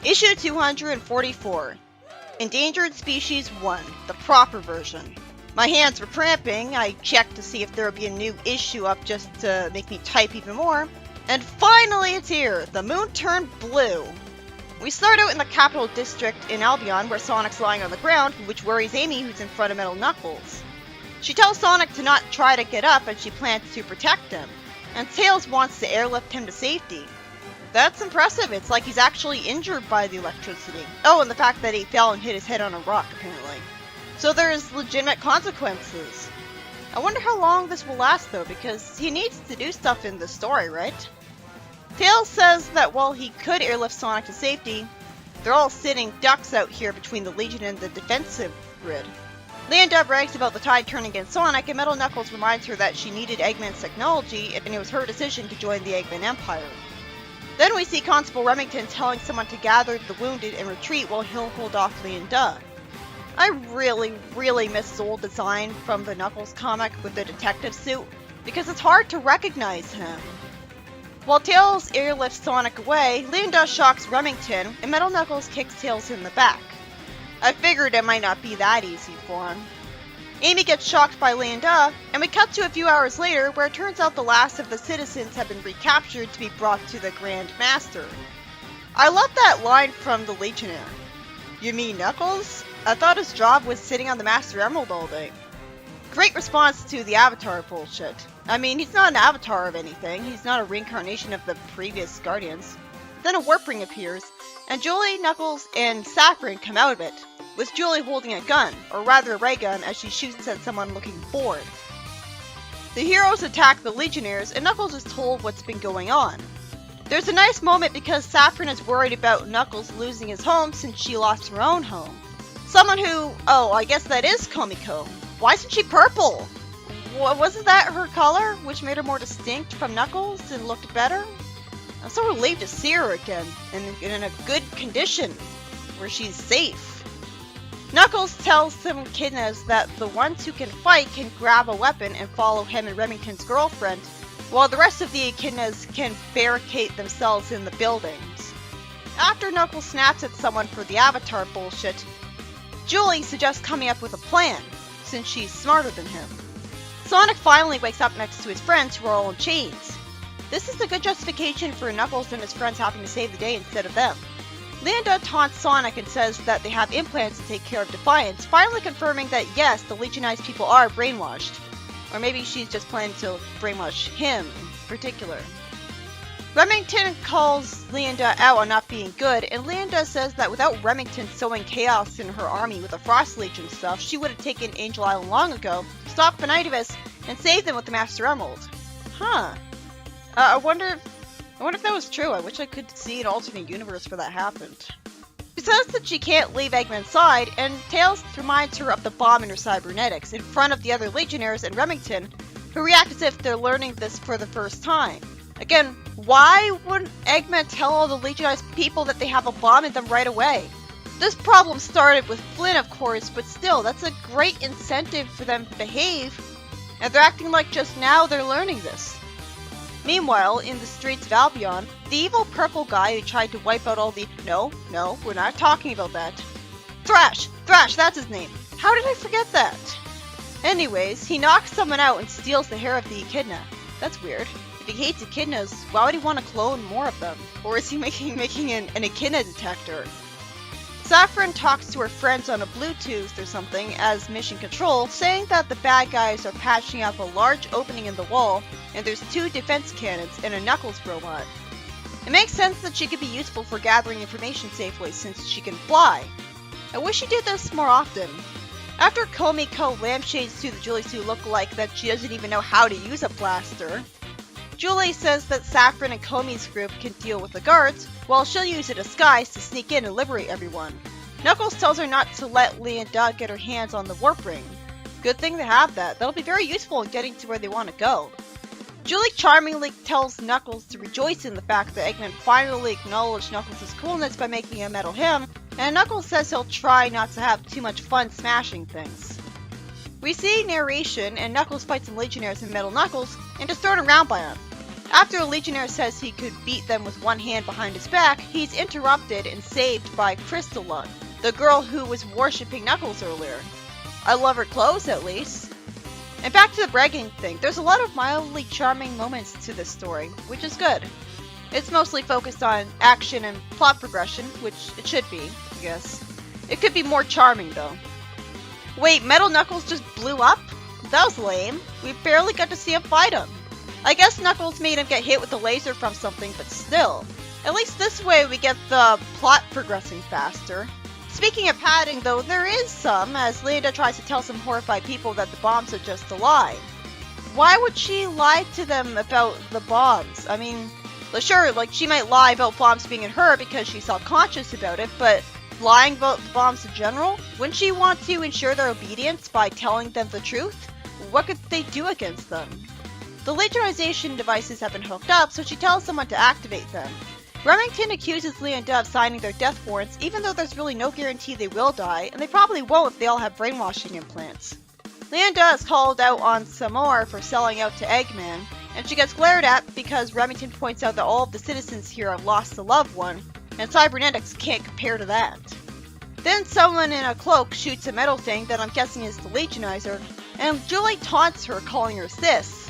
Issue 244. Endangered Species 1, the proper version. My hands were cramping. I checked to see if there would be a new issue up just to make me type even more. And finally it's here! The moon turned blue! We start out in the capital district in Albion, where Sonic's lying on the ground, which worries Amy, who's in front of Metal Knuckles. She tells Sonic to not try to get up, and she plans to protect him. And Tails wants to airlift him to safety. That's impressive. It's like he's actually injured by the electricity. Oh, and the fact that he fell and hit his head on a rock, apparently. So there's legitimate consequences. I wonder how long this will last, though, because he needs to do stuff in the story, right? Tails says that while he could airlift Sonic to safety, they're all sitting ducks out here between the Legion and the defensive grid. Leonda brags about the tide turning against Sonic, and Metal Knuckles reminds her that she needed Eggman's technology, and it was her decision to join the Eggman Empire. Then we see Constable Remington telling someone to gather the wounded and retreat while he'll hold off Leonda. I really miss his old design from the Knuckles comic with the detective suit, because it's hard to recognize him. While Tails airlifts Sonic away, Leonda shocks Remington, and Metal Knuckles kicks Tails in the back. I figured it might not be that easy for him. Amy gets shocked by Leonda, and we cut to a few hours later where it turns out the last of the citizens have been recaptured to be brought to the Grand Master. I love that line from the Legionnaire. You mean Knuckles? I thought his job was sitting on the Master Emerald all day. Great response to the Avatar bullshit. I mean, he's not an avatar of anything, he's not a reincarnation of the previous Guardians. Then a warp ring appears, and Julie, Knuckles, and Saffron come out of it, with Julie holding a gun, or rather a ray gun, as she shoots at someone looking bored. The heroes attack the Legionnaires, and Knuckles is told what's been going on. There's a nice moment because Saffron is worried about Knuckles losing his home since she lost her own home. Someone who, oh, I guess that is Komiko. Why isn't she purple? Wasn't that her color, which made her more distinct from Knuckles and looked better? I'm so relieved to see her again, and in a good condition, where she's safe. Knuckles tells some echidnas that the ones who can fight can grab a weapon and follow him and Remington's girlfriend, while the rest of the echidnas can barricade themselves in the buildings. After Knuckles snaps at someone for the Avatar bullshit, Julie suggests coming up with a plan, since she's smarter than him. Sonic finally wakes up next to his friends who are all in chains. This is a good justification for Knuckles and his friends having to save the day instead of them. Leonda taunts Sonic and says that they have implants to take care of Defiance, finally confirming that yes, the Legionized people are brainwashed. Or maybe she's just planning to brainwash him in particular. Remington calls Leonda out on not being good, and Leonda says that without Remington sowing chaos in her army with the Frost Legion stuff, she would have taken Angel Island long ago, stopped Benitevus, and saved them with the Master Emerald. Huh. I wonder if that was true. I wish I could see an alternate universe where that happened. She says that she can't leave Eggman's side, and Tails reminds her of the bomb in her cybernetics in front of the other Legionnaires and Remington, who react as if they're learning this for the first time. Again, why wouldn't Eggman tell all the Legionized people that they have a bomb in them right away? This problem started with Flynn, of course, but still, that's a great incentive for them to behave, and they're acting like just now they're learning this. Meanwhile, in the streets of Albion, the evil purple guy who tried to wipe out all the— No, we're not talking about that. Thrash, that's his name. How did I forget that? Anyways, he knocks someone out and steals the hair of the echidna. That's weird. If he hates echidnas, why would he want to clone more of them? Or is he making an echidna detector? Saffron talks to her friends on a Bluetooth or something as mission control, saying that the bad guys are patching up a large opening in the wall, and there's 2 defense cannons and a Knuckles robot. It makes sense that she could be useful for gathering information safely since she can fly. I wish she did this more often. After Komiko lampshades to the Julie Sue lookalike that she doesn't even know how to use a blaster, Julie says that Saffron and Komi's group can deal with the guards, while she'll use a disguise to sneak in and liberate everyone. Knuckles tells her not to let Leonda get her hands on the warp ring. Good thing to have that. That'll be very useful in getting to where they want to go. Julie charmingly tells Knuckles to rejoice in the fact that Eggman finally acknowledged Knuckles' coolness by making him medal him, and Knuckles says he'll try not to have too much fun smashing things. We see narration, and Knuckles fights some Legionnaires and Metal Knuckles, and is thrown around by them. After a Legionnaire says he could beat them with one hand behind his back, he's interrupted and saved by Crystalline, the girl who was worshipping Knuckles earlier. I love her clothes, at least. And back to the bragging thing, there's a lot of mildly charming moments to this story, which is good. It's mostly focused on action and plot progression, which it should be, I guess. It could be more charming, though. Wait, Metal Knuckles just blew up? That was lame. We barely got to see him fight him. I guess Knuckles made him get hit with a laser from something, but still. At least this way we get the plot progressing faster. Speaking of padding, though, there is some, as Leonda tries to tell some horrified people that the bombs are just a lie. Why would she lie to them about the bombs? I mean, sure, like, she might lie about bombs being in her because she's self-conscious about it, but lying about the bombs in general? Wouldn't she want to ensure their obedience by telling them the truth? What could they do against them? The Legionization devices have been hooked up, so she tells someone to activate them. Remington accuses Leonda of signing their death warrants, even though there's really no guarantee they will die, and they probably won't if they all have brainwashing implants. Leonda is called out on some more for selling out to Eggman, and she gets glared at because Remington points out that all of the citizens here have lost a loved one, and cybernetics can't compare to that. Then someone in a cloak shoots a metal thing that I'm guessing is the Legionizer, and Julie taunts her, calling her sis.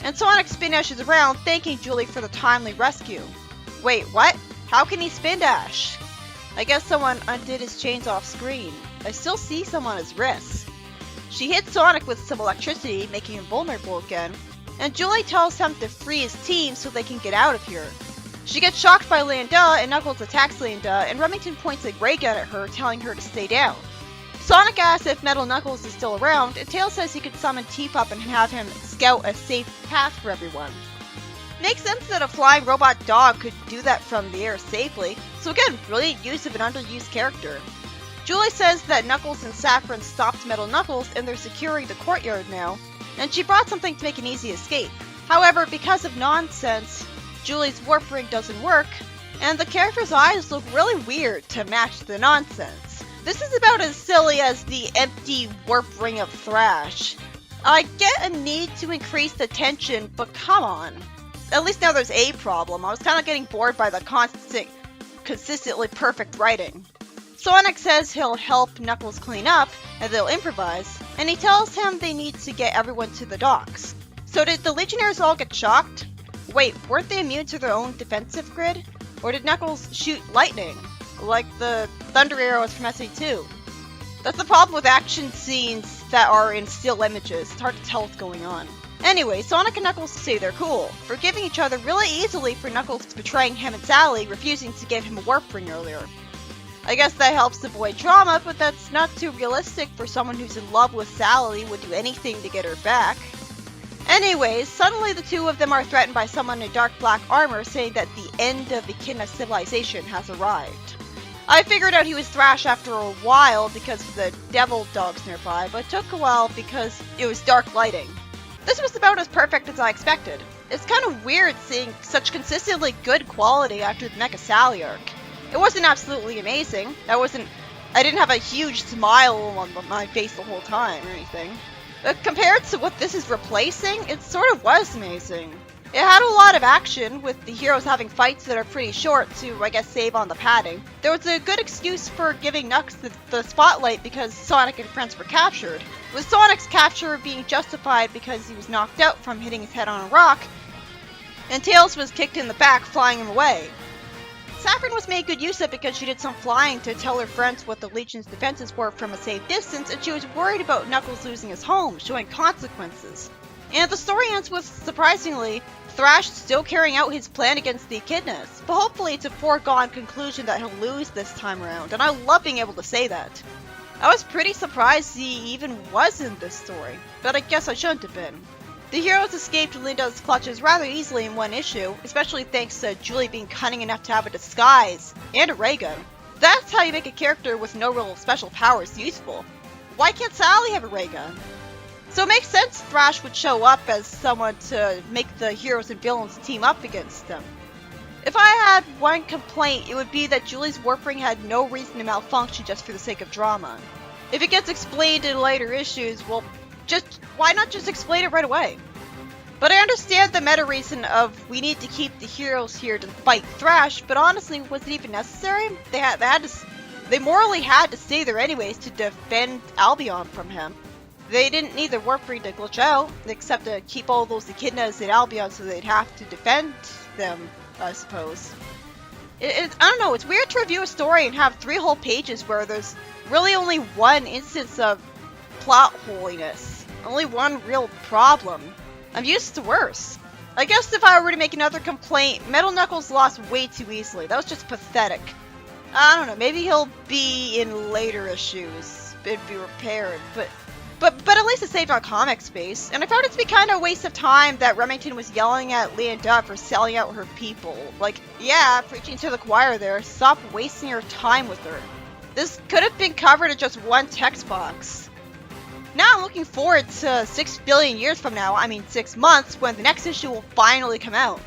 And Sonic spin dashes around, thanking Julie for the timely rescue. Wait, what? How can he spin dash? I guess someone undid his chains off screen. I still see some on his wrists. She hits Sonic with some electricity, making him vulnerable again, and Julie tells him to free his team so they can get out of here. She gets shocked by Leonda, and Knuckles attacks Leonda, and Remington points a ray gun at her, telling her to stay down. Sonic asks if Metal Knuckles is still around, and Tails says he could summon Teapup and have him scout a safe path for everyone. Makes sense that a flying robot dog could do that from the air safely, so again, brilliant use of an underused character. Julie says that Knuckles and Saffron stopped Metal Knuckles and they're securing the courtyard now, and she brought something to make an easy escape. However, because of nonsense, Julie's warp ring doesn't work, and the character's eyes look really weird to match the nonsense. This is about as silly as the empty warp ring of Thrash. I get a need to increase the tension, but come on. At least now there's a problem. I was kind of getting bored by the consistently perfect writing. Sonic says he'll help Knuckles clean up, and they'll improvise, and he tells him they need to get everyone to the docks. So did the Legionnaires all get shocked? Wait, weren't they immune to their own defensive grid? Or did Knuckles shoot lightning, like the Thunder Arrows from SA2? That's the problem with action scenes that are in still images. It's hard to tell what's going on. Anyway, Sonic and Knuckles say they're cool, forgiving each other really easily for Knuckles betraying him and Sally, refusing to give him a warp ring earlier. I guess that helps avoid drama, but that's not too realistic for someone who's in love with Sally, would do anything to get her back. Anyways, suddenly the two of them are threatened by someone in dark black armor saying that the end of Echidna civilization has arrived. I figured out he was Thrash after a while because of the devil dogs nearby, but it took a while because it was dark lighting. This was about as perfect as I expected. It's kind of weird seeing such consistently good quality after the Mecha Sally arc. It wasn't absolutely amazing. I didn't have a huge smile on my face the whole time or anything. But compared to what this is replacing, it sort of was amazing. It had a lot of action, with the heroes having fights that are pretty short to, I guess, save on the padding. There was a good excuse for giving Knux the spotlight because Sonic and friends were captured, with Sonic's capture being justified because he was knocked out from hitting his head on a rock, and Tails was kicked in the back, flying him away. Saffron was made good use of because she did some flying to tell her friends what the Legion's defenses were from a safe distance, and she was worried about Knuckles losing his home, showing consequences. And the story ends with, surprisingly, Thrash still carrying out his plan against the Echidnas, but hopefully it's a foregone conclusion that he'll lose this time around, and I love being able to say that. I was pretty surprised he even was in this story, but I guess I shouldn't have been. The heroes escaped Linda's clutches rather easily in one issue, especially thanks to Julie being cunning enough to have a disguise and a ray gun. That's how you make a character with no real special powers useful. Why can't Sally have a ray gun? So it makes sense Thrash would show up as someone to make the heroes and villains team up against them. If I had one complaint, it would be that Julie's warp ring had no reason to malfunction just for the sake of drama. If it gets explained in later issues, well, why not just explain it right away? But I understand the meta reason of we need to keep the heroes here to fight Thrash, but honestly, was it even necessary? They morally had to stay there anyways to defend Albion from him. They didn't need the Warframe to glitch out, except to keep all those echidnas in Albion so they'd have to defend them, I suppose. I don't know, it's weird to review a story and have 3 whole pages where there's really only one instance of plot holiness. Only one real problem. I'm used to worse. I guess if I were to make another complaint, Metal Knuckles lost way too easily. That was just pathetic. I don't know, maybe he'll be in later issues. It'd be repaired, but at least it saved on comic space. And I found it to be kind of a waste of time that Remington was yelling at Leonda for selling out her people. Like, yeah, preaching to the choir there. Stop wasting your time with her. This could have been covered in just one text box. Now I'm looking forward to 6 billion years from now, I mean 6 months, when the next issue will finally come out.